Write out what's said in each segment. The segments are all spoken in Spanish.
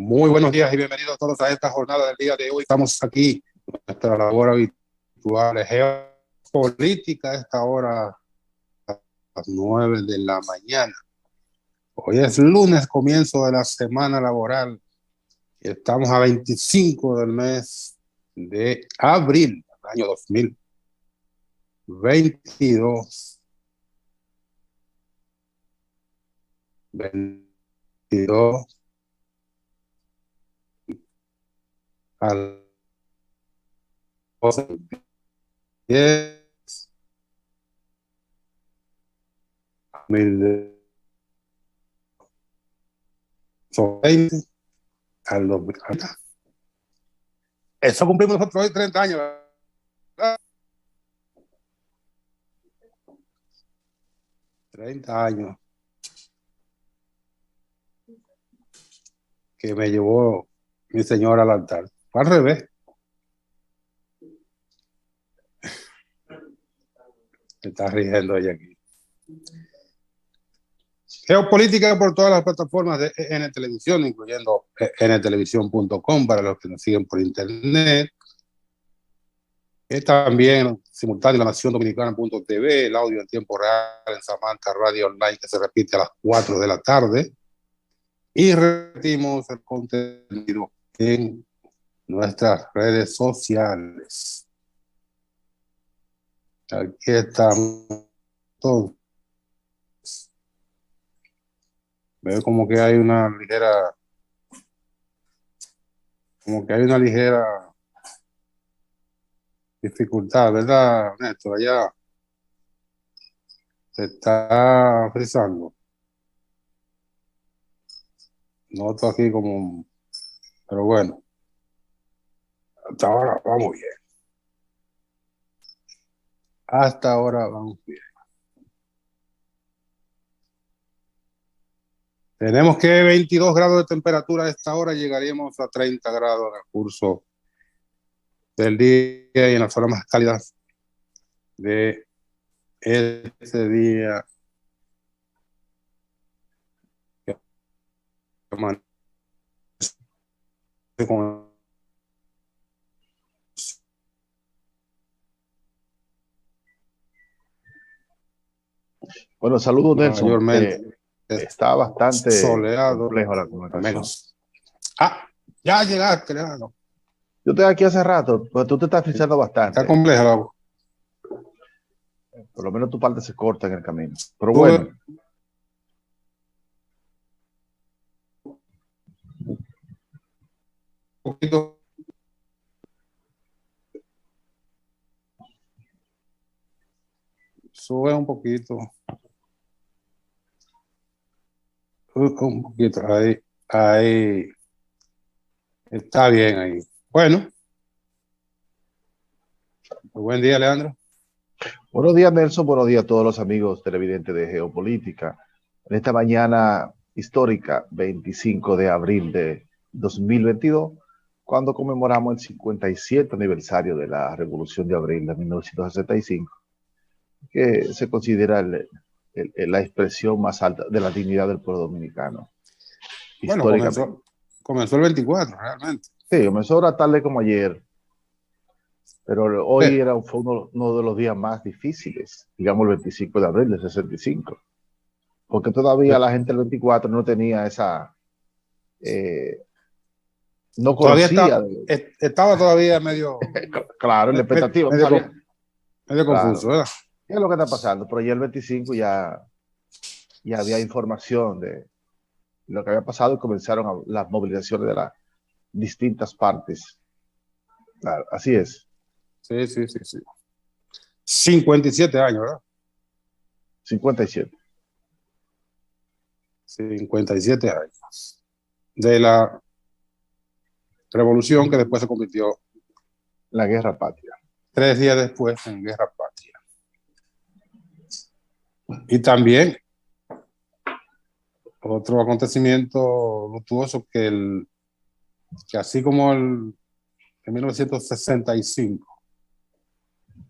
Muy buenos días y bienvenidos todos a esta jornada del día de hoy. Estamos aquí, nuestra labor habitual es geopolítica, a esta hora a las 9 de la mañana. Hoy es lunes, comienzo de la semana laboral, y estamos a 25 del mes de abril del año 2022. 22 al 10 2020 al 2000. Eso cumplimos nosotros hoy 30 años, ¿verdad? 30 años que me llevó mi señora al altar. Fue al revés. Se está riendo ella aquí. Geopolítica por todas las plataformas de EN Televisión, incluyendo ntelevisión.com para los que nos siguen por internet. Y también simultáneo la Nación Dominicana.tv, el audio en tiempo real en Samantha Radio Online, que se repite a las 4 de la tarde. Y repetimos el contenido en nuestras redes sociales. Aquí estamos todos. Veo como que hay una ligera dificultad, ¿verdad, Néstor? Allá se está frizando. Noto aquí como, pero bueno, hasta ahora vamos bien. Hasta ahora vamos bien. Tenemos que 22 grados de temperatura a esta hora, llegaríamos a 30 grados en el curso del día y en las horas más cálidas de ese día. Bueno, saludos, Nelson. Mayormente Está bastante soleado, complejo la comunicación. Menos. Ya llegaste, Leandro. Yo estoy aquí hace rato, pero tú te estás frizando bastante. Está compleja la voz. Por lo menos tu parte se corta en el camino. Pero bueno. Un poquito. Sube un poquito. Un poquito. Ahí. Está bien ahí. Bueno. Buen día, Leandro. Buenos días, Nelson. Buenos días a todos los amigos televidentes de Geopolítica. En esta mañana histórica, 25 de abril de 2022, cuando conmemoramos el 57 aniversario de la Revolución de Abril de 1965, que se considera la expresión más alta de la dignidad del pueblo dominicano. Bueno, comenzó el 24, realmente. Sí, comenzó ahora tarde como ayer, pero hoy fue uno de los días más difíciles, digamos el 25 de abril de 65, porque todavía la gente del 24 no tenía esa... no conocía. Estaba todavía medio... Claro, la expectativa. Medio confuso, ¿verdad? ¿Qué es lo que está pasando? Pero ya el 25 ya había información de lo que había pasado y comenzaron las movilizaciones de las distintas partes. Claro, así es. Sí. 57 años, ¿verdad? 57. 57 años. De la revolución que después se convirtió en la Guerra Patria. 3 días después en Guerra Patria. Y también otro acontecimiento luctuoso que así como en 1965,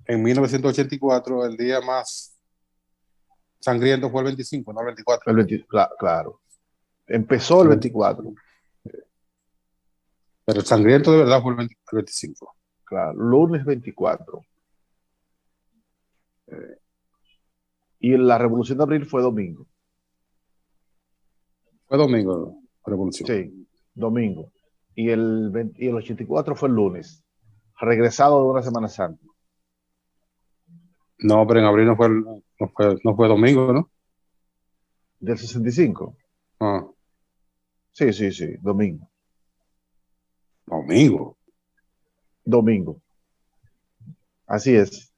en 1984 el día más sangriento fue el 25, no el 24. Claro. Empezó el 24. Pero el sangriento de verdad fue el 25. Claro, lunes 24. Y la Revolución de Abril fue domingo. Fue domingo la revolución. Sí, domingo. Y el 84 fue el lunes, regresado de una Semana Santa. No, pero en abril no fue domingo, ¿no? ¿Del 65? Ah, Sí, sí, sí, domingo. domingo. Domingo. Así es.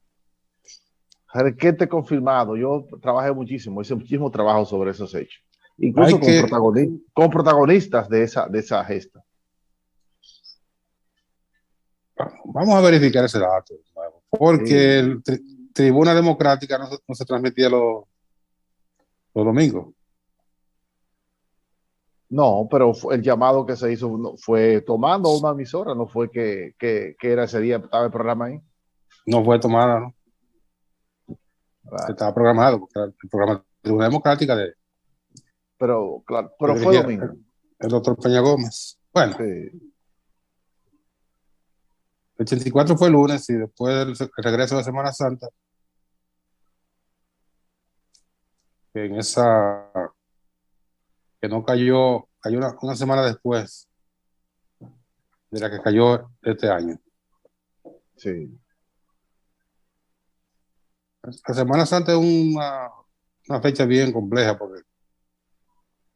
Requete confirmado. Yo trabajé muchísimo, hice muchísimo trabajo sobre esos hechos. Incluso Hay que, con protagonistas de esa gesta. vamos a verificar ese dato, porque Sí. el Tribuna Democrática no se transmitía los domingos. No, pero el llamado que se hizo fue tomando una emisora, no fue que era ese día, estaba el programa ahí. No fue tomada, ¿no? ¿Verdad? Estaba programado, porque era el programa de Tribuna Democrática Pero, claro, que pero fue dirigía domingo. el doctor Peña Gómez. Bueno, Sí, el 84 fue el lunes y después del regreso de Semana Santa, que en esa, que no cayó una semana después de la que cayó este año. sí. La Semana Santa es una fecha bien compleja porque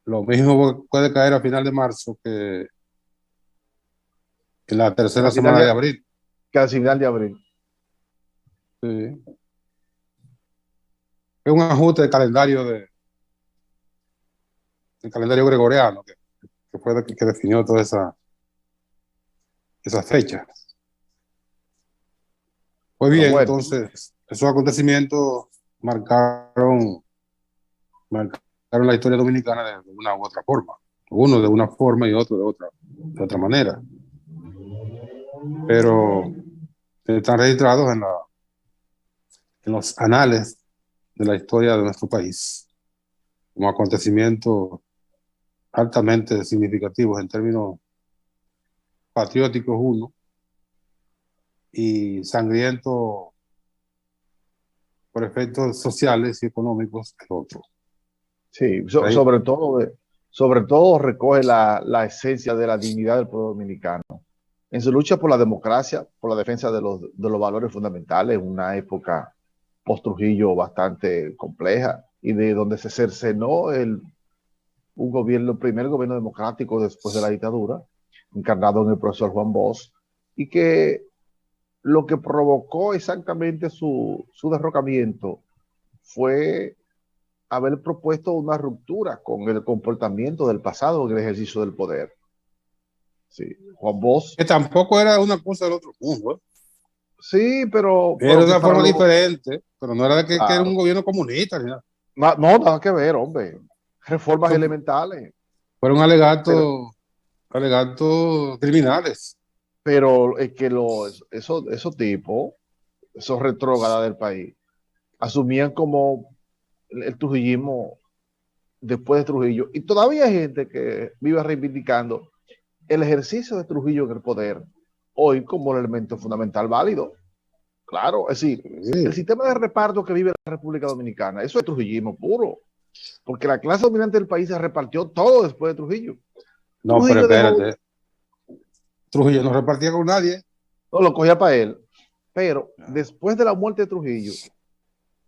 lo mismo puede caer a final de marzo que en la Que tercera al final semana de de, abril. que al final de abril. Sí. Es un ajuste del calendario gregoriano que fue el que definió toda esa fecha. Pues Pero bien, bueno, entonces, esos acontecimientos marcaron la historia dominicana de una u otra forma. Uno de una forma y otro de otra manera. Pero están registrados en los anales de la historia de nuestro país como acontecimientos altamente significativos en términos patrióticos uno y sangrientos por efectos sociales y económicos el otro. sí, Ahí, sobre todo recoge la esencia de la dignidad del pueblo dominicano. En su lucha por la democracia, por la defensa de los valores fundamentales, una época post-Trujillo bastante compleja y de donde se cercenó el primer gobierno democrático después de la dictadura, encarnado en el profesor Juan Bosch, y que lo que provocó exactamente su derrocamiento fue haber propuesto una ruptura con el comportamiento del pasado en el ejercicio del poder. Sí, Juan Bosch, que tampoco era una cosa del otro mundo, ¿eh? sí, Era pero de que una para forma luego, diferente, pero no era de que era un claro, gobierno comunista ni nada. no, nada que ver, hombre, reformas Eso elementales, fueron pero, alegatos criminales. pero es que esos tipos, esos retrógradas del país, asumían como el trujillismo después de Trujillo, y todavía hay gente que vive reivindicando el ejercicio de Trujillo en el poder hoy como un elemento fundamental válido. Claro, es decir, el Sí. sistema de reparto que vive la República Dominicana, eso es trujillismo puro, porque la clase dominante del país se repartió todo después de Trujillo. No, pero Trujillo dejó, espérate. Trujillo no repartía con nadie. no lo cogía para él, pero después de la muerte de Trujillo,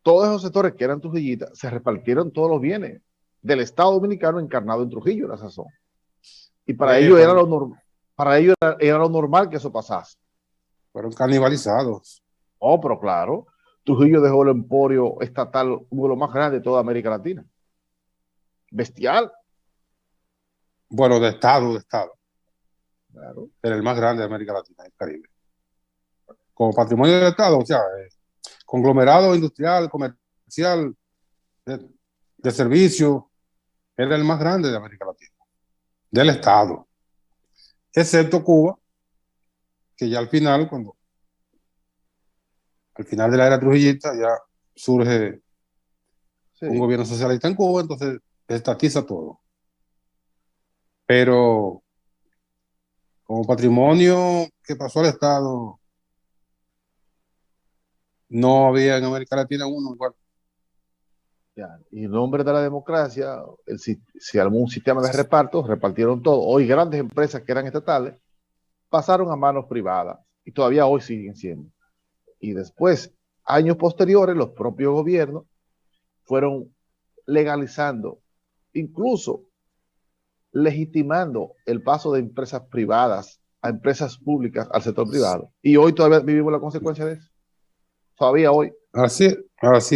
todos esos sectores que eran trujillitas se repartieron todos los bienes del Estado Dominicano encarnado en Trujillo en la sazón. Y para ellos era Fueron, lo normal que eso pasase. fueron canibalizados. Oh, pero claro, Trujillo dejó el emporio estatal, uno de los más grandes de toda América Latina. Bestial. Bueno, de Estado. Claro. Era el más grande de América Latina y el Caribe. Como patrimonio del Estado, o sea, conglomerado industrial, comercial, de servicio, era el más grande de América Latina, del Estado. Excepto Cuba, que ya al final de la era trujillista, ya surge un Sí. gobierno socialista en Cuba, entonces estatiza todo. Pero como patrimonio que pasó al Estado, no había en América Latina uno igual. Ya. Y en nombre de la democracia, se armó un sistema de reparto, repartieron todo. Hoy grandes empresas que eran estatales pasaron a manos privadas y todavía hoy siguen siendo. Y después, años posteriores, los propios gobiernos fueron legalizando, incluso legitimando el paso de empresas privadas a empresas públicas al sector privado. Y hoy todavía vivimos la consecuencia de eso. Todavía hoy. Así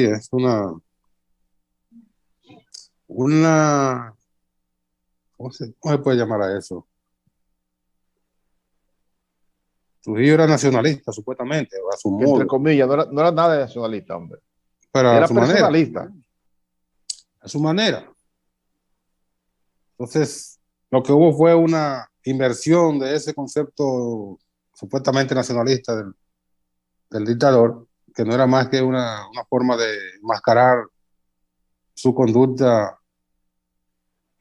es, una, ¿cómo se puede llamar a eso? Trujillo era nacionalista, supuestamente, a su Que entre modo, comillas, no era nada de nacionalista, hombre. pero a Era su manera, personalista. a su manera. Entonces, lo que hubo fue una inversión de ese concepto supuestamente nacionalista del dictador, que no era más que una forma de mascarar su conducta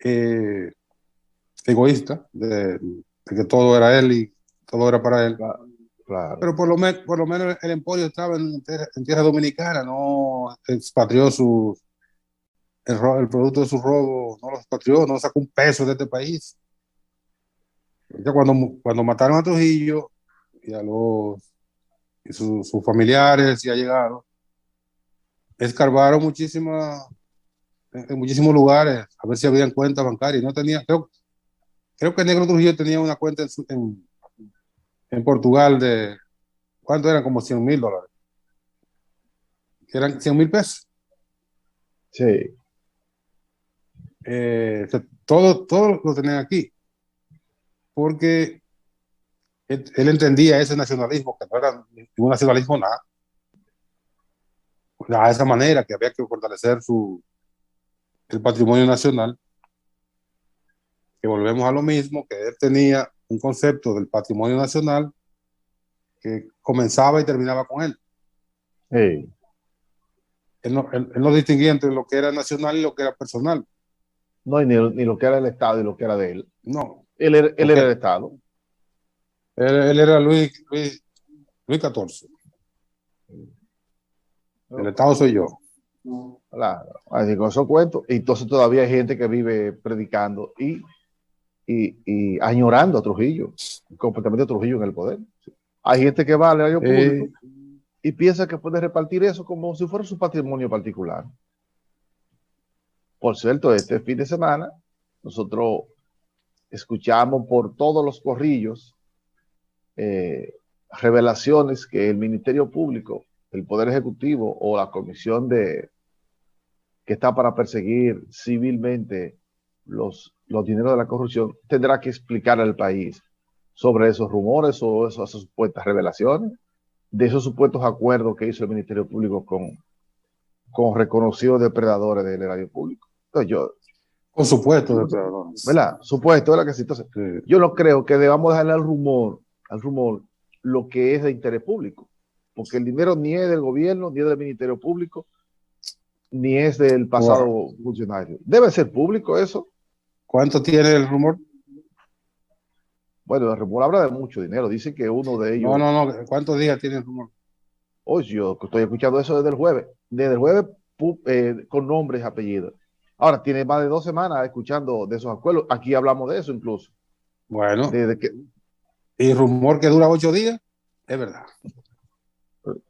eh, egoísta, de que todo era él y todo era para él. Claro, claro. Pero por lo menos el emporio estaba en tierra dominicana, no expatrió el producto de su robo, no lo expatrió, no sacó un peso de este país. Ya cuando mataron a Trujillo y sus familiares y allegados, escarbaron en muchísimos lugares a ver si habían cuentas bancarias. No tenía, creo que el negro Trujillo tenía una cuenta en Portugal de, ¿cuánto eran? Como $100,000. Que eran 100,000 pesos. Sí. Todo lo tenían aquí, porque él entendía ese nacionalismo, que no era ningún nacionalismo nada, de esa manera que había que fortalecer el patrimonio nacional, que volvemos a lo mismo, que él tenía un concepto del patrimonio nacional que comenzaba y terminaba con él. Sí. Él no distinguía entre lo que era nacional y lo que era personal. No, y ni lo que era el Estado y lo que era de él. No, Él era el porque Estado. él era Luis XIV. El ¿No? Estado soy yo. Claro. Así con esos cuentos. Y entonces todavía hay gente que vive predicando y añorando a Trujillo, completamente a Trujillo en el poder. Hay gente que va al erario público Eh, y piensa que puede repartir eso como si fuera su patrimonio particular. Por cierto, este fin de semana nosotros escuchamos por todos los corrillos eh, revelaciones que el Ministerio Público, el Poder Ejecutivo o la Comisión que está para perseguir civilmente los dineros de la corrupción tendrá que explicar al país sobre esos rumores o esas supuestas revelaciones, de esos supuestos acuerdos que hizo el Ministerio Público con reconocidos depredadores del erario público. Entonces con supuestos depredadores. ¿verdad? Supuesto, ¿verdad que sí? Entonces, Sí. yo no creo que debamos dejarle al rumor lo que es de interés público, porque el dinero ni es del gobierno, ni es del Ministerio Público, ni es del Wow. pasado funcionario. Debe ser público eso. ¿Cuánto tiene el rumor? Bueno, el rumor habla de mucho dinero. Dicen que uno de No, ellos, no, no. ¿Cuántos días tiene el rumor? hoy yo estoy escuchando eso desde el jueves con nombres y apellidos. Ahora, tiene más de 2 semanas escuchando de esos acuerdos. Aquí hablamos de eso incluso. Bueno, Desde que, y rumor que dura 8 días, es verdad.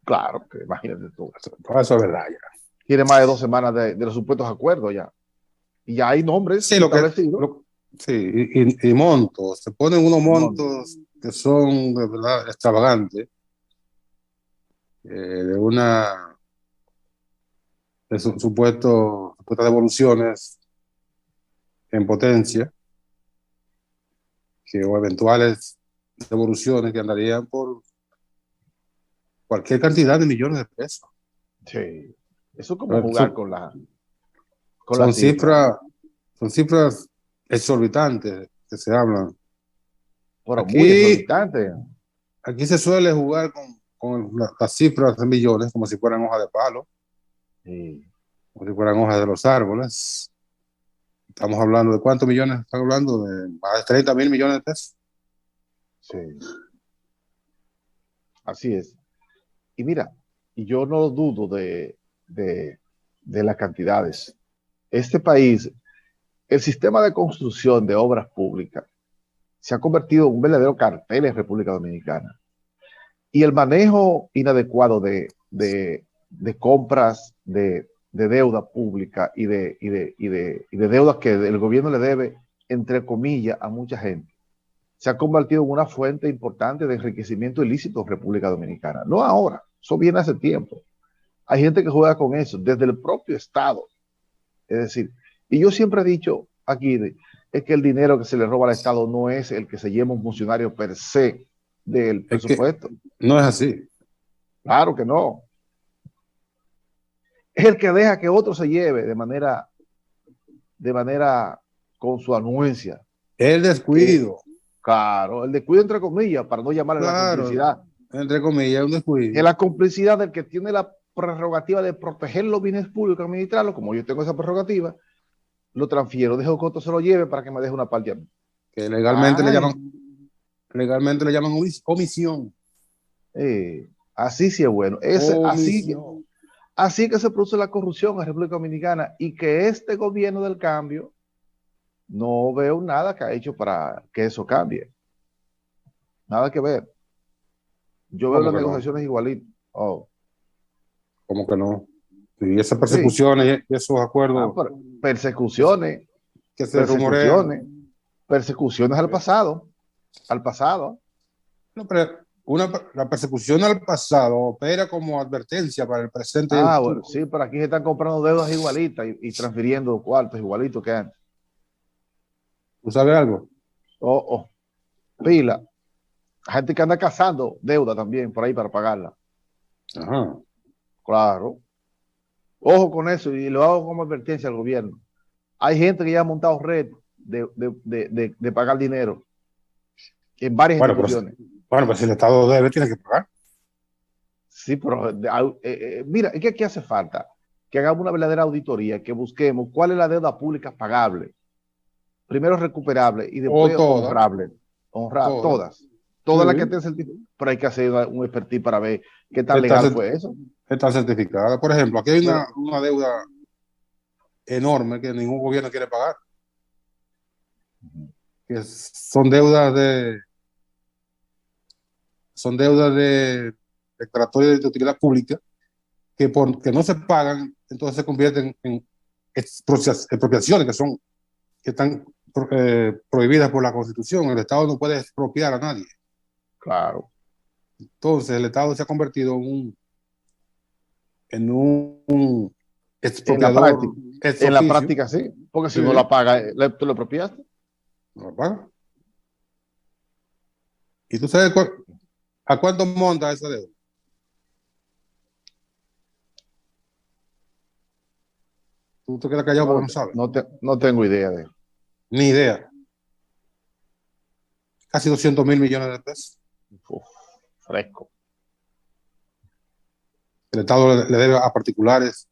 claro, que imagínate tú. Todo eso es verdad ya. Tiene más de 2 semanas de los supuestos acuerdos ya. Y ya hay nombres Sí, establecidos. sí, y montos. Se ponen unos No, montos que son de verdad extravagantes, de supuestas devoluciones en potencia, o eventuales devoluciones que andarían por cualquier cantidad de millones de pesos. sí. Eso es como jugar Son, con la son cifra. cifras, son cifras exorbitantes que se hablan. Pero muy Aquí, exorbitante. aquí se suele jugar con las cifras de millones como si fueran hojas de palo, Sí. como si fueran hojas de los árboles. Estamos hablando de cuántos millones, están hablando de más de 30,000 millones de pesos. Sí, así es. Y mira, y yo no dudo de las cantidades. Este país, el sistema de construcción de obras públicas se ha convertido en un verdadero cartel en República Dominicana. Y el manejo inadecuado de compras de deuda pública y de deudas que el gobierno le debe, entre comillas, a mucha gente, se ha convertido en una fuente importante de enriquecimiento ilícito en República Dominicana. No ahora, eso viene hace tiempo. Hay gente que juega con eso desde el propio Estado. Es decir, y yo siempre he dicho aquí, es que el dinero que se le roba al Estado no es el que se lleva un funcionario per se del Es que presupuesto. no es así. Claro que no. Es el que deja que otro se lleve de manera con su anuencia. El descuido. Claro, el descuido entre comillas, para no llamarle la Claro, complicidad. entre comillas, un Es descuido. la complicidad del que tiene la prerrogativa de proteger los bienes públicos, administrarlos, como yo tengo esa prerrogativa, lo transfiero, dejo que otro se lo lleve para que me deje una parte a mí. Que Ay, legalmente le llaman omisión. así sí es bueno. Omisión. Así que se produce la corrupción en la República Dominicana y que este gobierno del cambio no veo nada que ha hecho para que eso cambie. Nada que ver. Yo veo ¿Cómo las que no? negociaciones igualitas. Oh, ¿Cómo que no? Y esas sí. persecuciones y esos acuerdos Persecuciones, que se rumorean. persecuciones al pasado. Al pasado. No, pero la persecución al pasado opera como advertencia para el presente y el Bueno, futuro. sí, pero aquí se están comprando deudas igualitas y transfiriendo cuartos igualitos que antes. ¿Tú sabes algo? Oh, pila. Gente que anda cazando deuda también por ahí para pagarla. Ajá. Claro. Ojo con eso y lo hago como advertencia al gobierno. Hay gente que ya ha montado red de pagar dinero en varias Bueno, instituciones. pues si el Estado debe, tiene que pagar. Sí, pero mira, es que aquí hace falta que hagamos una verdadera auditoría, que busquemos cuál es la deuda pública pagable, primero recuperable y después honrable. Todas las que Sí. tengan sentido, pero hay que hacer un expertise para ver qué tan legal fue eso. Está certificada. Por ejemplo, aquí hay una deuda enorme que ningún gobierno quiere pagar. Que son deudas de declaratoria de utilidad pública que porque no se pagan, entonces se convierten en expropiaciones que están prohibidas por la Constitución. El Estado no puede expropiar a nadie. Claro. Entonces el Estado se ha convertido en un expropiador en la práctica sí, porque si no la paga, tú lo expropiaste. No la paga. ¿Y tú sabes a cuánto monta esa deuda? Tú te quedas callado porque no sabes. No tengo idea de eso. Ni idea. Casi 200.000 millones de pesos. Fresco. El Estado le debe a particulares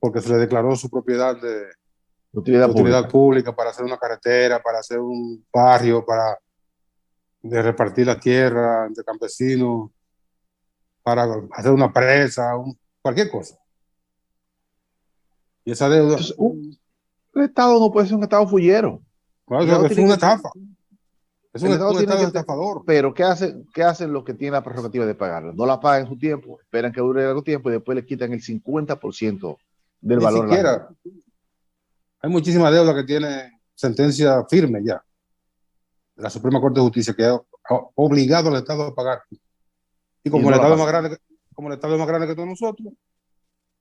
porque se le declaró su propiedad de utilidad pública para hacer una carretera, para hacer un barrio, para repartir la tierra entre campesinos, para hacer una presa, cualquier cosa. Y esa deuda... Entonces, el Estado no puede ser un Estado fullero. Claro, es una estafa. Es un Estado estafador. Pero ¿qué hacen los que tienen la prerrogativa de pagarla? No la pagan en su tiempo, esperan que dure algo tiempo y después le quitan el 50% del valor. Ni siquiera. Hay muchísima deuda que tiene sentencia firme ya. La Suprema Corte de Justicia que ha obligado al Estado a pagar. Y como el Estado es más grande que todos nosotros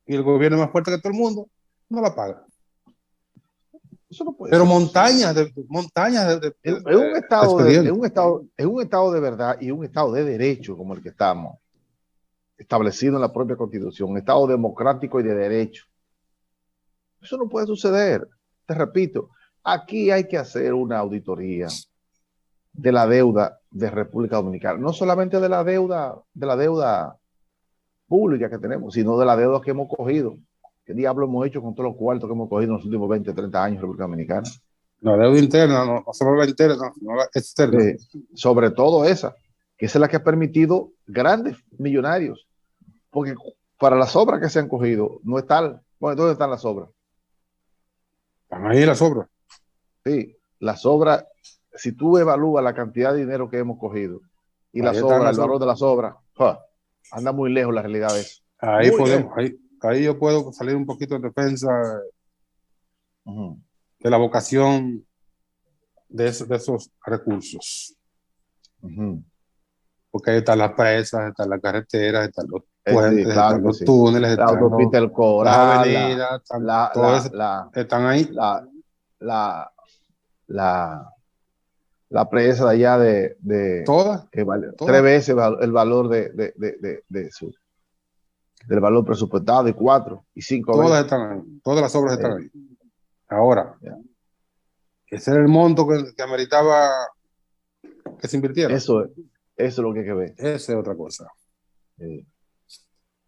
y el gobierno es más fuerte que todo el mundo, no la paga. Eso no puede Pero ser. montañas de es un estado de verdad y un estado de derecho como el que estamos, establecido en la propia Constitución, un estado democrático y de derecho. Eso no puede suceder. Te repito, aquí hay que hacer una auditoría de la deuda de República Dominicana, no solamente de la deuda pública que tenemos, sino de la deuda que hemos cogido. ¿Qué diablo hemos hecho con todos los cuartos que hemos cogido en los últimos 20, 30 años en República Dominicana? La deuda interna, no solo la interna, sino la externa. Sobre todo esa, que es la que ha permitido grandes millonarios, porque para las obras que se han cogido, no están, bueno, ¿dónde están las obras? Están ahí las obras. Sí, las obras, si tú evalúas la cantidad de dinero que hemos cogido y Ahí las están obras, el las valor obras. de las obras, anda muy lejos la realidad de eso. Ahí Muy podemos, lejos. ahí yo puedo salir un poquito en defensa Uh-huh. de la vocación de esos recursos. Uh-huh. Porque ahí están las presas, están las carreteras, están los Sí, puentes, claro están que los sí. túneles, La están autopista El las Coral, avenidas, están, la, todo la, eso, la, están ahí. la, la, la, la presa de allá Todas, que vale tres todas, veces el valor del valor presupuestado y 4 y 5 veces. todas están ahí. Todas las obras están Eh, ahí. Ahora, ya. ese era el monto que ameritaba que se invirtiera. Eso es lo que hay que ver. Esa es otra cosa. Eh,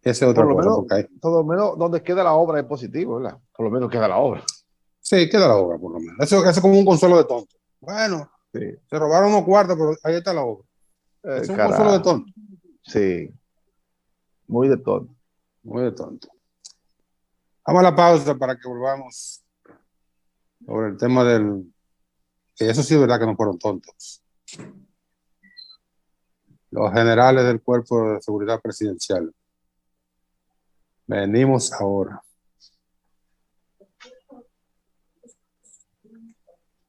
Esa es por otra lo cosa, menos, porque hay. por lo menos donde queda la obra es positivo, ¿verdad? Por lo menos queda la obra. Sí, queda la obra, por lo menos. Eso es como un consuelo de tonto. Bueno, Sí. se robaron unos cuartos, pero ahí está la obra. Es un consuelo de Carajo. tonto. Sí, muy de todo. Muy de tonto. Vamos a la pausa para que volvamos sobre el tema del. Que eso sí es verdad que no fueron tontos. Los generales del Cuerpo de Seguridad Presidencial. Venimos ahora.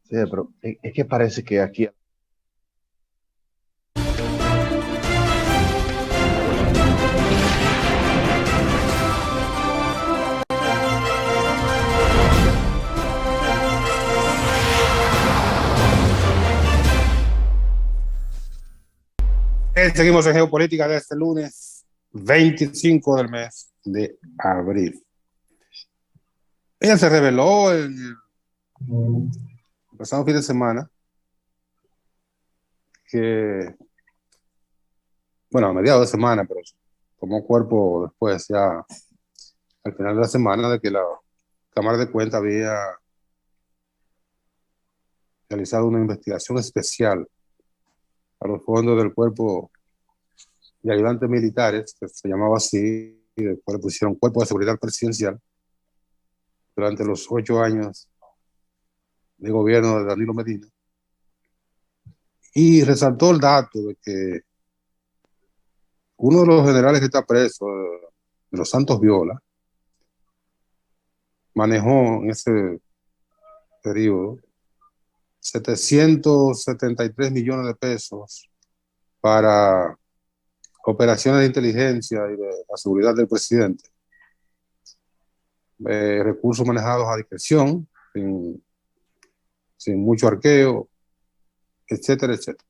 Sí, pero es que parece que aquí. Seguimos en Geopolítica de este lunes 25 del mes de abril. Ella se reveló en el pasado fin de semana que, bueno, a mediados de semana, pero tomó cuerpo después, ya al final de la semana, de que la Cámara de Cuentas había realizado una investigación especial a los fondos del Cuerpo de Ayudantes Militares, que se llamaba así, y después le pusieron Cuerpo de Seguridad Presidencial, durante los 8 años de gobierno de Danilo Medina. Y resaltó el dato de que uno de los generales que está preso, de los Santos Viola, manejó en ese periodo 773 millones de pesos para operaciones de inteligencia y de la seguridad del presidente. Recursos manejados a discreción, sin mucho arqueo, etcétera, etcétera.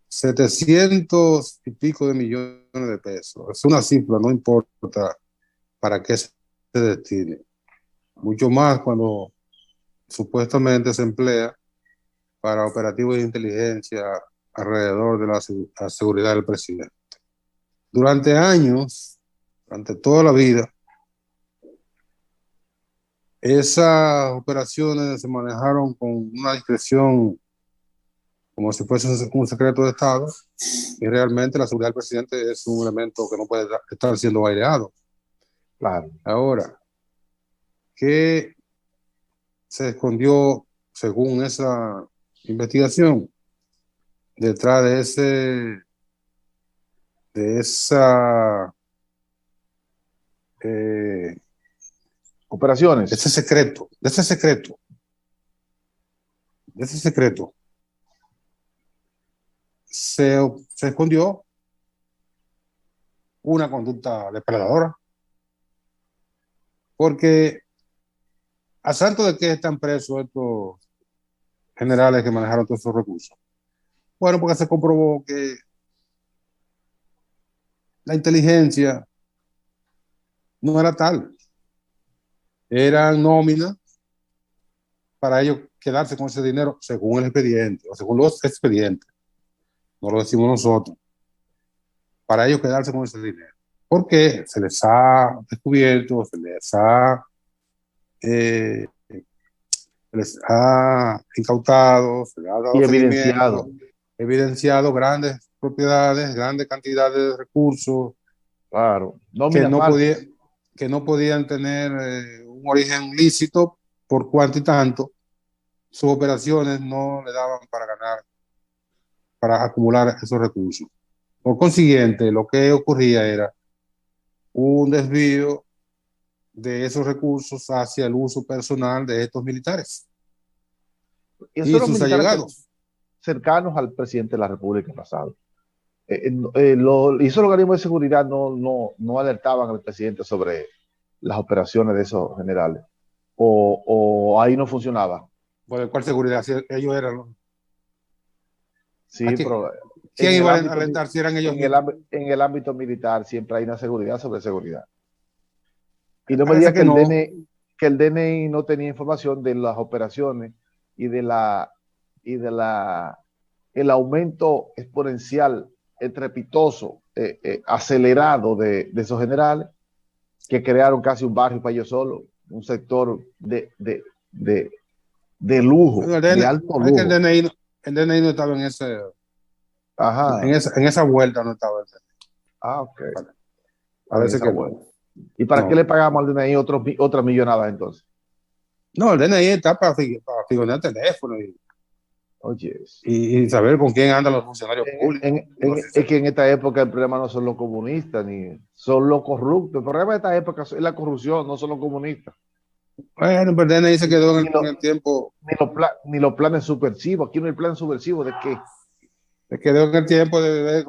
700 y pico de millones de pesos. Es una cifra, no importa para qué se destine. Mucho más cuando supuestamente se emplea para operativos de inteligencia alrededor de la seguridad del presidente. Durante años, durante toda la vida, esas operaciones se manejaron con una discreción como si fuese un secreto de Estado, y realmente la seguridad del presidente es un elemento que no puede estar siendo aireado. Claro. Ahora, ¿qué se escondió según esa investigación detrás de esa Operaciones. ese secreto, de ese secreto, de ese secreto? Se escondió una conducta depredadora, porque a santo de que están presos estos generales que manejaron todos esos recursos. Bueno, porque se comprobó que la inteligencia no era tal, eran nóminas para ellos quedarse con ese dinero según el expediente, o según los expedientes, no lo decimos nosotros, para ellos quedarse con ese dinero. Porque se les ha descubierto, se les ha se les ha incautado, se les ha Y dado evidenciado. seguimiento, evidenciado grandes propiedades, grandes cantidades de recursos Claro. que Nóminas no podía, falsas. que no podían tener un origen lícito por cuanto y tanto sus operaciones no le daban para ganar, para acumular esos recursos. Por consiguiente, lo que ocurría era un desvío de esos recursos hacia el uso personal de estos militares Y esos y eran sus militares allegados. cercanos al presidente de la República pasado. Y esos organismos de seguridad no alertaban al presidente sobre las operaciones de esos generales. O ahí no funcionaba. ¿Por el cual seguridad? Si ellos eran los... ¿A Sí, pero quién iba a alentar si eran ellos mismos? en el ámbito militar siempre hay una seguridad sobre seguridad. Y no me Parece diga que no. que el DNI no tenía información de las operaciones y de el aumento exponencial, estrepitoso, acelerado de esos generales que crearon casi un barrio para ellos solos, un sector de lujo, Bueno, de alto parece que lujo. El DNI no estaba Ajá. en esa vuelta, no estaba. Ah, ok. En Parece esa que web. no. ¿Y para qué No, le pagamos al DNI otra millonada entonces? no, el DNI está para figurar teléfono Oye, y saber con quién andan los funcionarios públicos. No sé es que en esta época el problema no son los comunistas ni son los corruptos. El problema de esta época es la corrupción, no son los comunistas. bueno, pero el DNI se quedó Ni, en el tiempo, ni los planes subversivos. Aquí no hay plan subversivo de qué. se quedó en el tiempo de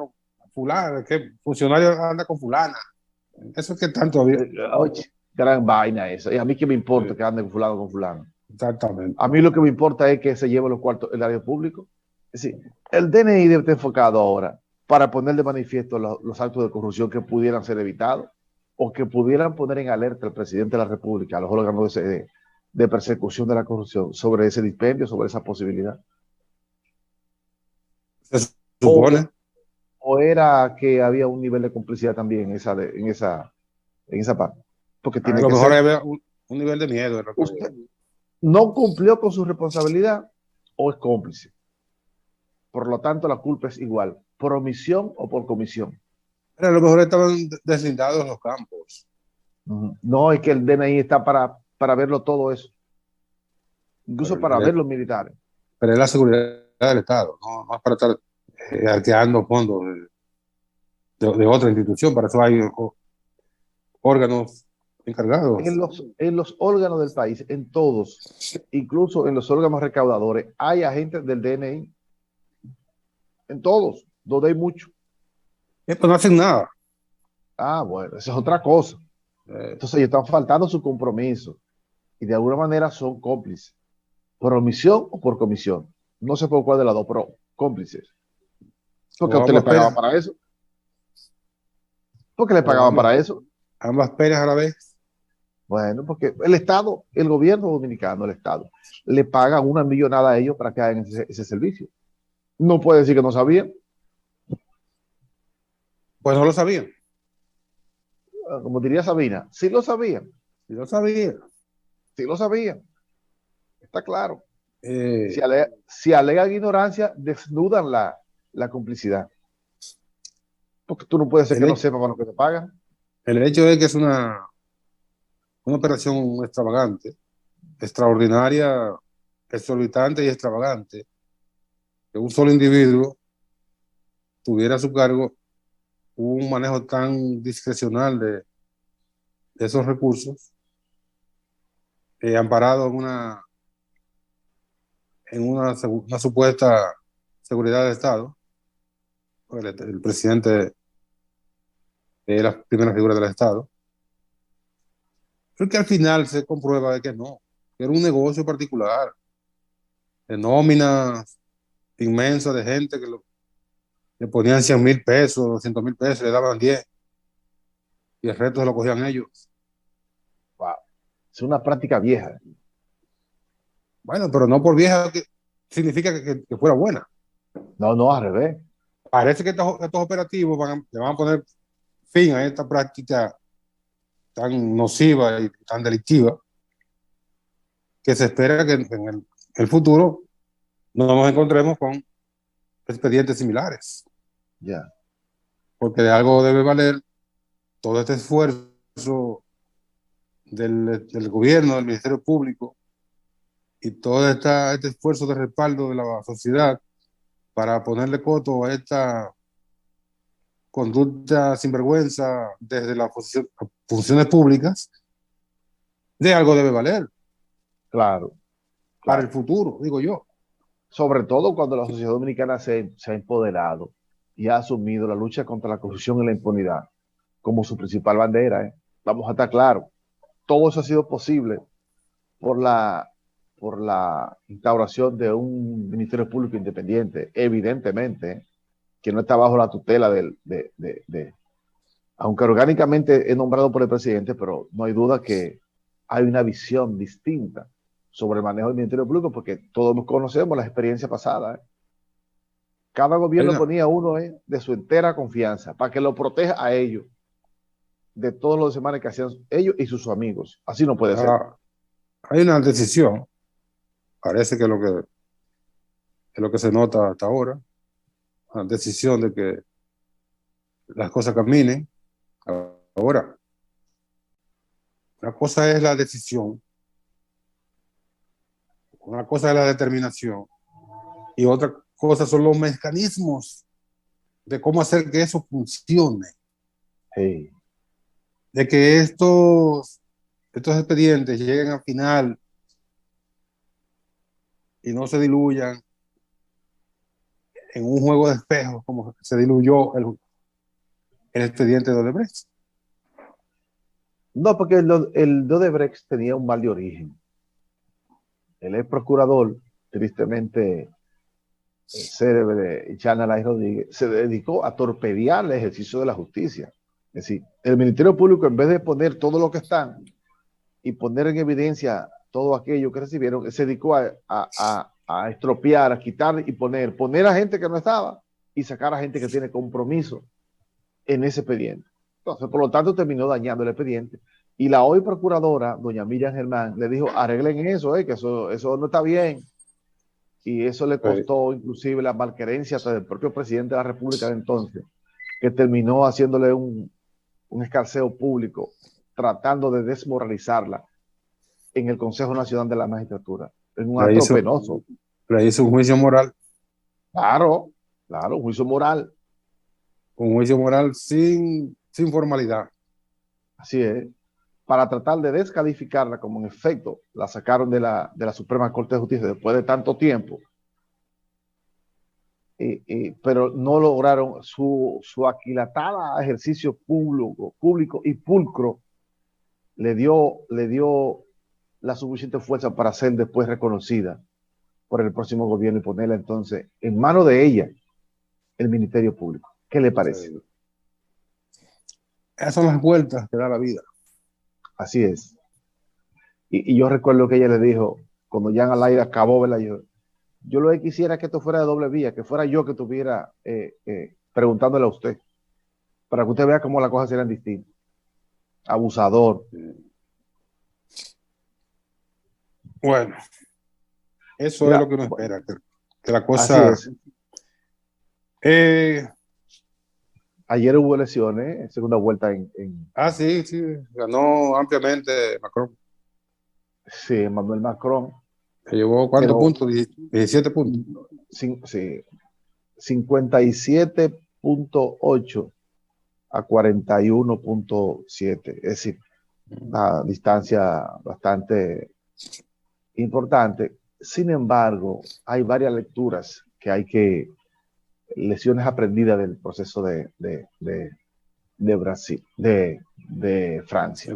fulana, que funcionario anda con fulana. Eso es que tanto había. Oye, gran vaina esa. Y a mí qué me importa Sí, que ande con fulano con fulano. exactamente. A mí lo que me importa es que se lleve los cuartos el área público. Es decir, el DNI debe estar enfocado ahora para poner de manifiesto los actos de corrupción que pudieran ser evitados o que pudieran poner en alerta al presidente de la República, a los órganos de persecución de la corrupción sobre ese dispendio, sobre esa posibilidad. Se O, supone. o era que había un nivel de complicidad también en esa parte. Porque A tiene lo que mejor ser. había un nivel de miedo en lo que había. Usted no cumplió con su responsabilidad o es cómplice. Por lo tanto, la culpa es igual, por omisión o por comisión. Pero a lo mejor estaban deslindados los campos. No es que el DNI está para verlo todo eso, incluso para ver Pero, los militares. pero es la seguridad del Estado, no es para estar arqueando fondos de otra institución. Para eso hay órganos encargados. En los órganos del país, en todos, incluso en los órganos recaudadores, hay agentes del DNI, en todos, donde hay mucho. Pues no hacen nada. Ah, bueno, esa es otra cosa. Entonces ellos están faltando su compromiso y de alguna manera son cómplices, por omisión o por comisión. No sé por cuál de las dos, pero cómplices. Porque O a usted le ambas pagaban penas, para eso. ¿Por qué le o pagaban para eso? ambas penas a la vez. Bueno, porque el Estado, el gobierno dominicano, el Estado, le paga una millonada a ellos para que hagan ese servicio. No puede decir que no sabían. Pues no lo sabían. Como diría Sabina, sí lo sabían, Si lo sabían. sí lo sabían. Está claro. Eh, Si alegan ignorancia, desnudan la complicidad. Porque tú no puedes ser el, que no hecho, sepas para lo que te pagan. el hecho es que es una operación extravagante, extraordinaria, exorbitante y extravagante, que un solo individuo tuviera a su cargo un manejo tan discrecional de esos recursos, amparado una supuesta seguridad del Estado. El presidente es la primera figura del Estado, porque al final se comprueba de que no, que era un negocio particular, de nóminas inmensas de gente que le ponían 100,000 pesos, 200,000 pesos, le daban 10 y el resto se lo cogían ellos. Wow. Es una práctica vieja. Bueno, pero no por vieja que significa que fuera buena. No, al revés. Parece que estos operativos le van a poner fin a esta práctica tan nociva y tan delictiva, que se espera que en el futuro nos encontremos con expedientes similares, Ya. porque de algo debe valer todo este esfuerzo del gobierno, del Ministerio Público y todo este esfuerzo de respaldo de la sociedad para ponerle coto a esta conducta sinvergüenza desde las funciones públicas. De algo debe valer Claro, para el claro. futuro, digo yo. Sobre todo cuando la sociedad dominicana se ha empoderado y ha asumido la lucha contra la corrupción y la impunidad como su principal bandera. Vamos a estar claros, todo eso ha sido posible por por la instauración de un Ministerio Público independiente, evidentemente, que no está bajo la tutela aunque orgánicamente es nombrado por el presidente, pero no hay duda que hay una visión distinta sobre el manejo del Ministerio Público, porque todos conocemos las experiencias pasadas. Cada gobierno ponía uno de su entera confianza para que lo proteja a ellos de todos los demás que hacían ellos y sus amigos. Así no puede ser. Hay una decisión, parece que es lo que se nota hasta ahora, una decisión de que las cosas caminen. Ahora, una cosa es la decisión, una cosa es la determinación y otra cosa son los mecanismos de cómo hacer que eso funcione. Sí. De que estos expedientes lleguen al final y no se diluyan en un juego de espejos como se diluyó el expediente de Odebrecht. No, porque el de Odebrecht tenía un mal de origen. El ex procurador, tristemente célebre, Jean Alain Rodríguez, se dedicó a torpedear el ejercicio de la justicia. Es decir, el Ministerio Público, en vez de poner todo lo que están y poner en evidencia todo aquello que recibieron, se dedicó a estropear, a quitar y poner a gente que no estaba y sacar a gente que tiene compromiso en ese expediente. Entonces, por lo tanto, terminó dañando el expediente. Y la hoy procuradora, doña Miriam Germán, le dijo, arreglen eso, que eso no está bien. Y eso le costó inclusive la malquerencia hasta del propio presidente de la República de entonces, que terminó haciéndole un escarceo público, tratando de desmoralizarla en el Consejo Nacional de la Magistratura, en un acto penoso. Le hizo un juicio moral. Claro, un juicio moral. Un juicio moral sin formalidad. Así es. Para tratar de descalificarla, como en efecto la sacaron de la Suprema Corte de Justicia después de tanto tiempo, pero no lograron su aquilatada ejercicio público y pulcro le dio la suficiente fuerza para ser después reconocida por el próximo gobierno y ponerla entonces en manos de ella el Ministerio Público. ¿Qué le parece? Esas son las vueltas que da la vida. Así es. Y yo recuerdo que ella le dijo, cuando Jean Alain acabó, ¿verdad? Yo lo que quisiera que esto fuera de doble vía, que fuera yo que estuviera preguntándole a usted, para que usted vea cómo las cosas serían distintas. Abusador. Bueno, eso es lo que uno espera, que la cosa... Así es. Ayer hubo elecciones, segunda vuelta sí, ganó ampliamente Macron. Sí, Emmanuel Macron. Se llevó ¿cuántos puntos? 17 puntos. Sí, 57.8 a 41.7. Es decir, una distancia bastante importante. Sin embargo, hay varias lecturas lecciones aprendidas del proceso de Brasil, de Francia.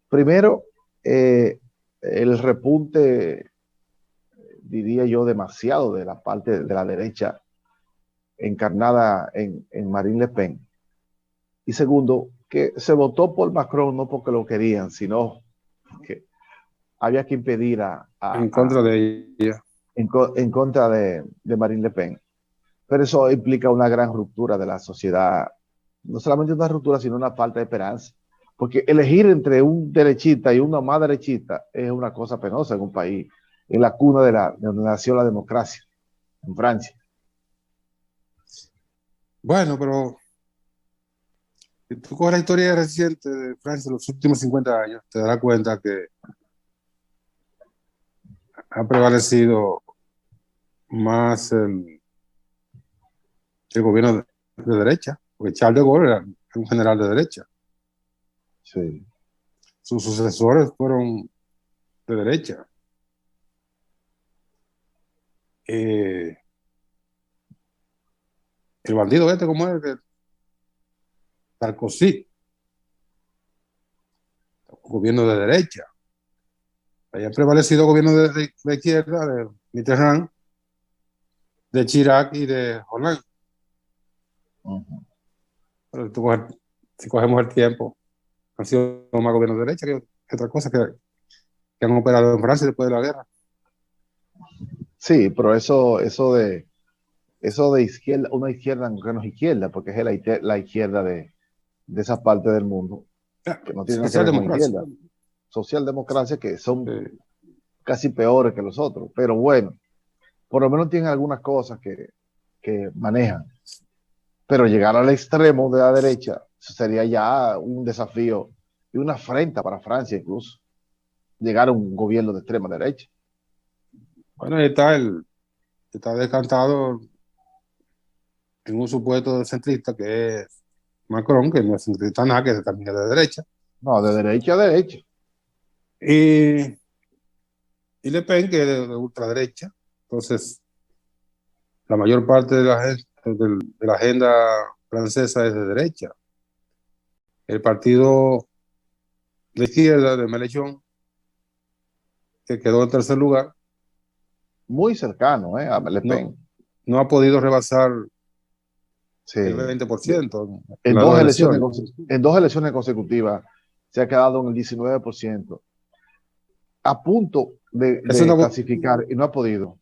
Primero, el repunte, diría yo, demasiado de la parte de la derecha encarnada en Marine Le Pen. Y segundo, que se votó por Macron no porque lo querían, sino que había que impedir en contra de ella. En contra de Marine Le Pen. Pero eso implica una gran ruptura de la sociedad. No solamente una ruptura, sino una falta de esperanza. Porque elegir entre un derechista y una más derechista es una cosa penosa en un país, en la cuna de donde nació la democracia, en Francia. Bueno, pero si tú coges la historia reciente de Francia, los últimos 50 años, te darás cuenta que ha prevalecido más el gobierno de derecha, porque Charles de Gaulle era un general de derecha. Sí. Sus sucesores fueron de derecha. El bandido este, como es, que Sarkozy, gobierno de derecha. Haya prevalecido gobierno de izquierda, de Mitterrand, de Chirac y de Hollande. Pero si cogemos el tiempo, han sido más gobiernos de derecha que otra cosa que han operado en Francia después de la guerra. Sí, pero eso de izquierda, una izquierda que no es izquierda, porque es la izquierda de esa parte del mundo, que no tiene nada que ver con Socialdemocracia. izquierda. Socialdemocracia que son casi peores que los otros, pero bueno, por lo menos tienen algunas cosas que manejan. Pero llegar al extremo de la derecha sería ya un desafío y una afrenta para Francia incluso, llegar a un gobierno de extrema derecha. Bueno, está decantado en un supuesto centrista que es Macron, que no es centrista nada, que también es de derecha. No, de derecha a derecha. Y Le Pen, que es de ultraderecha. Entonces, la mayor parte de la agenda francesa es de derecha. El partido de izquierda de Mélenchon, que quedó en tercer lugar, Muy cercano, a Le no, Pen. no ha podido rebasar Sí. el 20% en En las dos dos elecciones, elecciones. en dos elecciones consecutivas se ha quedado en el 19%, a punto Es una, de clasificar y no ha podido.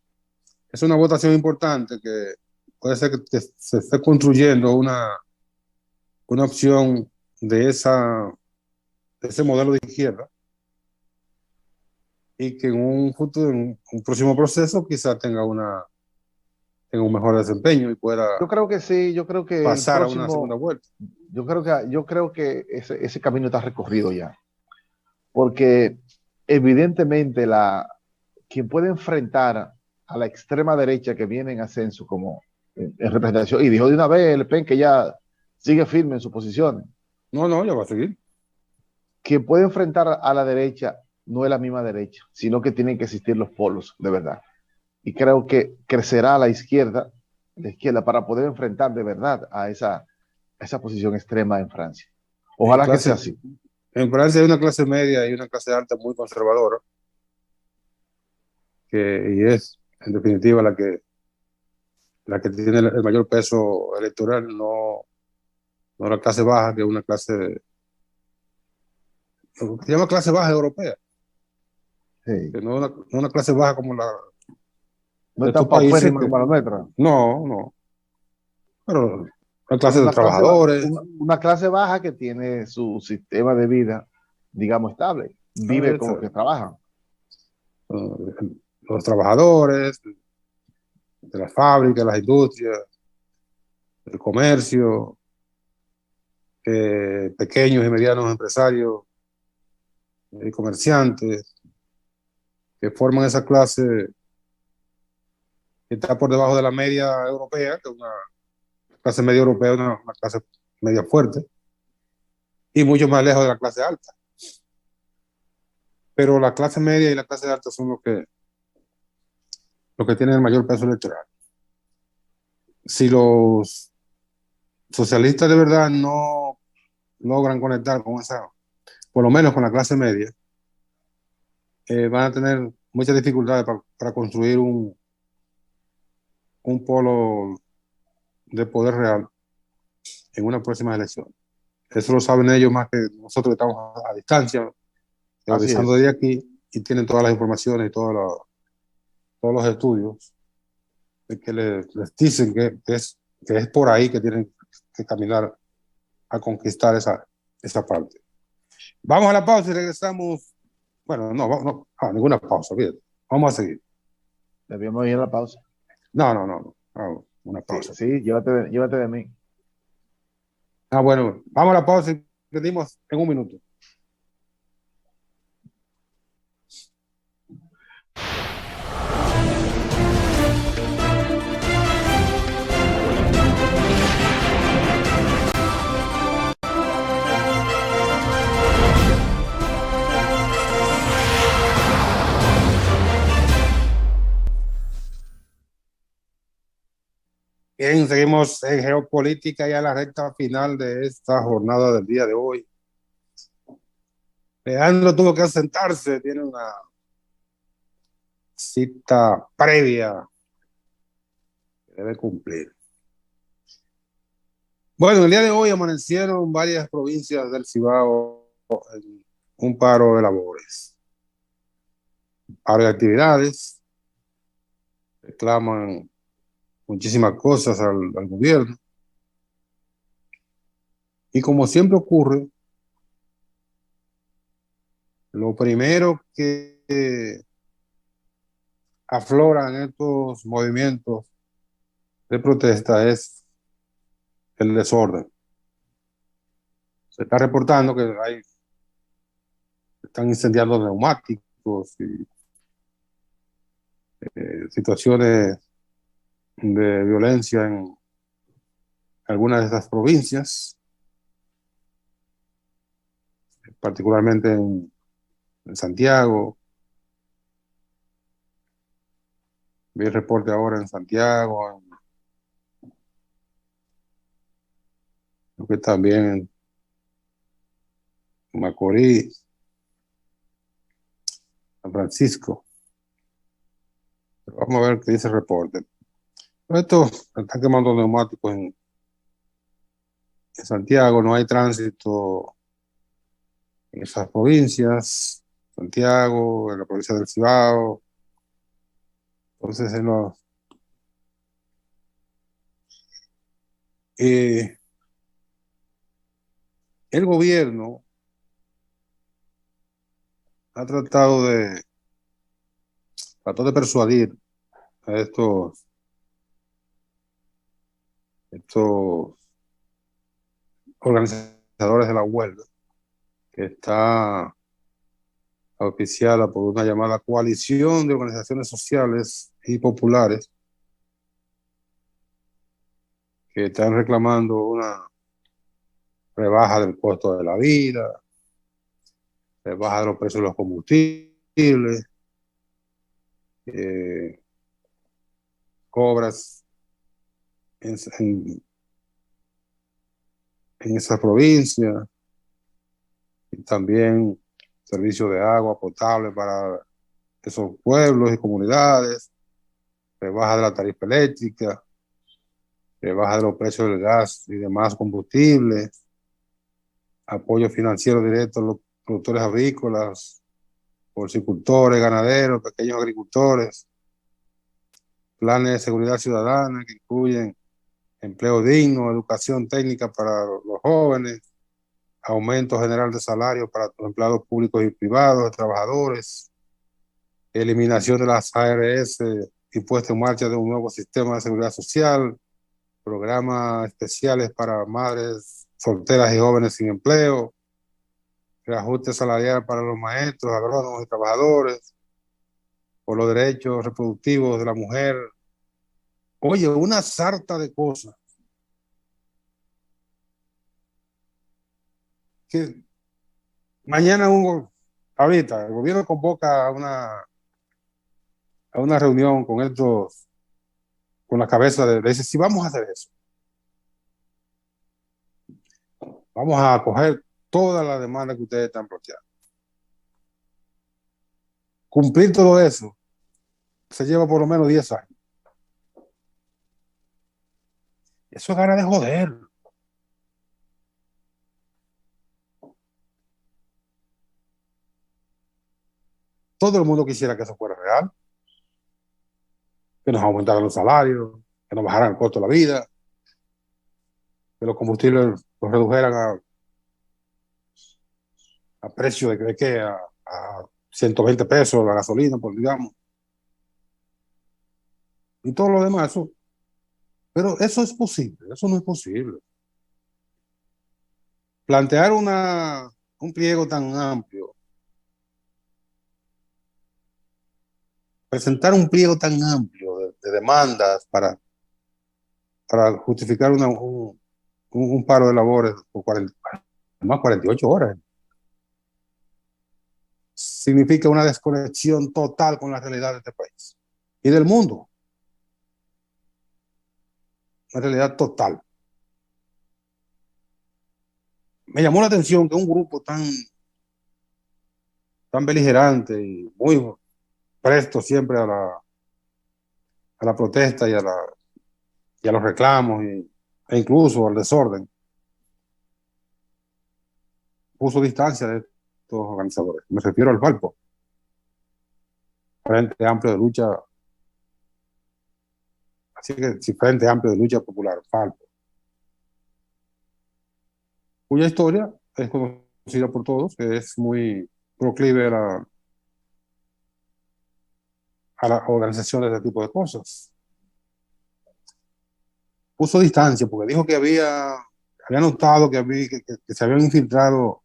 es una votación importante que puede ser que se esté construyendo una opción de ese modelo de izquierda y que en un futuro, en un próximo proceso, quizás tenga un mejor desempeño y pueda Yo creo que sí, yo creo que el pasar a una segunda próximo, vuelta. yo creo que ese camino está recorrido ya, porque evidentemente quien puede enfrentar a la extrema derecha que viene en ascenso como en representación, y dijo de una vez Le Pen que ya sigue firme en sus posiciones, No, no, ya va a seguir. quien puede enfrentar a la derecha no es la misma derecha, sino que tienen que existir los polos de verdad. Y creo que crecerá la izquierda para poder enfrentar de verdad a esa posición extrema en Francia. En, Ojalá que sea clase, así. en Francia hay una clase media y una clase alta muy conservadora, y es, en definitiva, la que tiene el mayor peso electoral, no la clase baja, que es una clase, lo que se llama clase baja europea, Sí. que no una clase baja como la No de es tan estos países paupérrima que, como la nuestra. no, no, pero la Es clase de trabajadores, una clase baja que tiene su sistema de vida, digamos, estable. Vive con lo que trabaja. los trabajadores de las fábricas, las industrias, el comercio, pequeños y medianos empresarios y comerciantes, que forman esa clase que está por debajo de la media europea, que es una clase media europea, una clase media fuerte, y mucho más lejos de la clase alta. Pero la clase media y la clase alta son los que tienen el mayor peso electoral. Si los socialistas de verdad no logran conectar con esa, por lo menos con la clase media, van a tener muchas dificultades para construir un polo de poder real en una próxima elección. Eso lo saben ellos más que nosotros que estamos a distancia, Así teorizando es. desde aquí, y tienen todas las informaciones y todos los estudios de que les dicen que es por ahí que tienen que caminar a conquistar esa parte. Vamos a la pausa y regresamos. Bueno, no, ninguna pausa, fíjate. Vamos a seguir. Debíamos ir a la pausa. No. Una Sí, pausa. sí, llévate de mí. Bueno, vamos a la pausa y venimos en un minuto. Bien, seguimos en geopolítica ya en la recta final de esta jornada del día de hoy. Leandro tuvo que ausentarse, tiene una cita previa que debe cumplir. Bueno, el día de hoy amanecieron varias provincias del Cibao en un paro de labores, paro de actividades, reclaman muchísimas cosas al gobierno. Y como siempre ocurre, lo primero que aflora en estos movimientos de protesta es el desorden. Se está reportando que están incendiando neumáticos y situaciones de violencia en algunas de estas provincias, particularmente en Santiago. Vi el reporte ahora en Santiago, creo que también en Macorís, San Francisco. Pero vamos a ver qué dice el reporte. Esto están quemando neumáticos en Santiago, no hay tránsito en esas provincias, Santiago, en la provincia del Cibao. Entonces, el gobierno ha trató de persuadir a estos organizadores de la huelga, que está auspiciada por una llamada coalición de organizaciones sociales y populares que están reclamando una rebaja del costo de la vida, rebaja de los precios de los combustibles, cobras en esa provincia, y también servicio de agua potable para esos pueblos y comunidades, rebaja de la tarifa eléctrica, rebaja de los precios del gas y demás combustibles, apoyo financiero directo a los productores agrícolas, porcicultores, ganaderos, pequeños agricultores, planes de seguridad ciudadana que incluyen empleo digno, educación técnica para los jóvenes, aumento general de salario para los empleados públicos y privados, trabajadores, eliminación de las ARS y puesta en marcha de un nuevo sistema de seguridad social, programas especiales para madres solteras y jóvenes sin empleo, reajuste salarial para los maestros, agrónomos y trabajadores, por los derechos reproductivos de la mujer. Oye, una sarta de cosas que mañana ahorita el gobierno convoca a una reunión con la cabeza dice, si vamos a hacer eso, vamos a coger toda la demanda que ustedes están planteando. Cumplir todo eso se lleva por lo menos 10 años. Eso es ganas de joder. Todo el mundo quisiera que eso fuera real, que nos aumentaran los salarios, que nos bajaran el costo de la vida, que los combustibles los redujeran a precio de que a 120 pesos la gasolina, pues digamos, y todo lo demás. Pero eso es posible, eso no es posible. Plantear un pliego tan amplio, presentar un pliego tan amplio de demandas para justificar un paro de labores por 40, más 48 horas, significa una desconexión total con la realidad de este país y del mundo. Una realidad total. Me llamó la atención que un grupo tan beligerante y muy presto siempre a la protesta y a los reclamos e incluso al desorden, puso distancia de estos organizadores. Me refiero al Falpo, Frente Amplio de Lucha, así que sí, Frente Amplio de Lucha Popular, Falpo, cuya historia es conocida por todos, que es muy proclive a la organización de este tipo de cosas. Puso distancia porque dijo que había notado que se habían infiltrado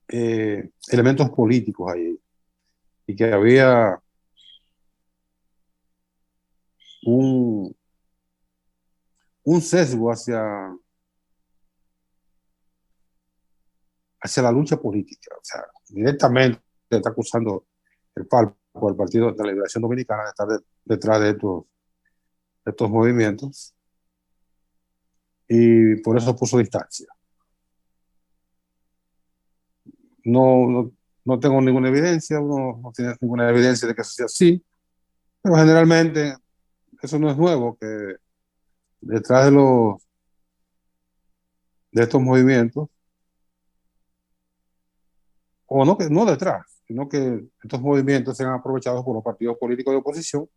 elementos políticos ahí y que había un, un sesgo hacia la lucha política. O sea, directamente está acusando el PAL por el Partido de la Liberación Dominicana de estar detrás de estos movimientos, y por eso puso distancia. No tengo ninguna evidencia, uno no tiene ninguna evidencia de que eso sea así, pero generalmente eso no es nuevo, que detrás de estos movimientos, o no, que no detrás, sino que estos movimientos sean aprovechados por los partidos políticos de oposición.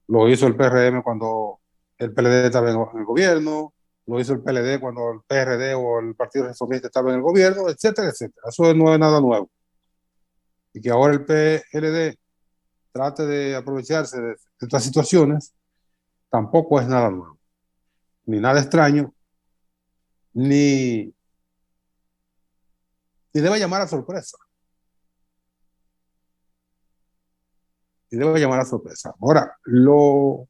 Lo hizo el PRM cuando el PLD estaba en el gobierno, lo hizo el PLD cuando el PRD o el Partido Reformista estaba en el gobierno, etcétera, etcétera. Eso no es nada nuevo. Y que ahora el PLD trate de aprovecharse de estas situaciones, tampoco es nada nuevo, ni nada extraño, ni debe llamar a sorpresa. Y debe llamar a sorpresa. Ahora, lo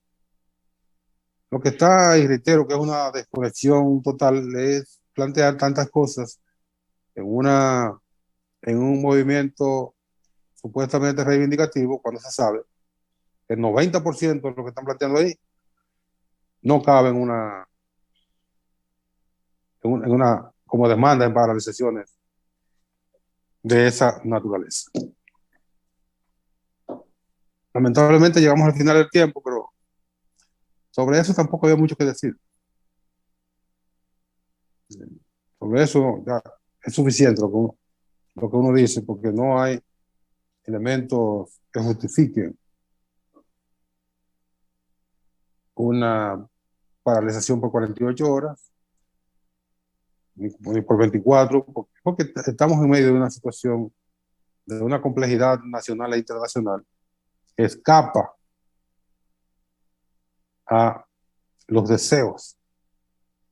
que está, y reitero que es una desconexión total, es plantear tantas cosas en un movimiento supuestamente reivindicativo, cuando se sabe que el 90% de lo que están planteando ahí no cabe en una como demanda en paralizaciones de esa naturaleza. Lamentablemente llegamos al final del tiempo, pero sobre eso tampoco había mucho que decir. Sobre eso ya es suficiente lo que uno dice, porque no hay elementos que justifiquen una paralización por 48 horas, ni por 24, porque estamos en medio de una situación de una complejidad nacional e internacional que escapa a los deseos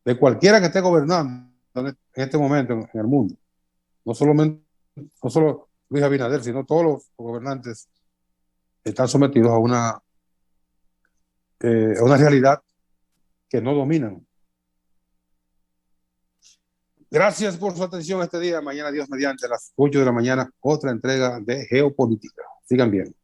de cualquiera que esté gobernando en este momento en el mundo. No solo Luis Abinader, sino todos los gobernantes están sometidos a una realidad que no dominan. Gracias por su atención este día. Mañana, Dios mediante, a las 8 de la mañana, otra entrega de Geopolítica. Sigan bien.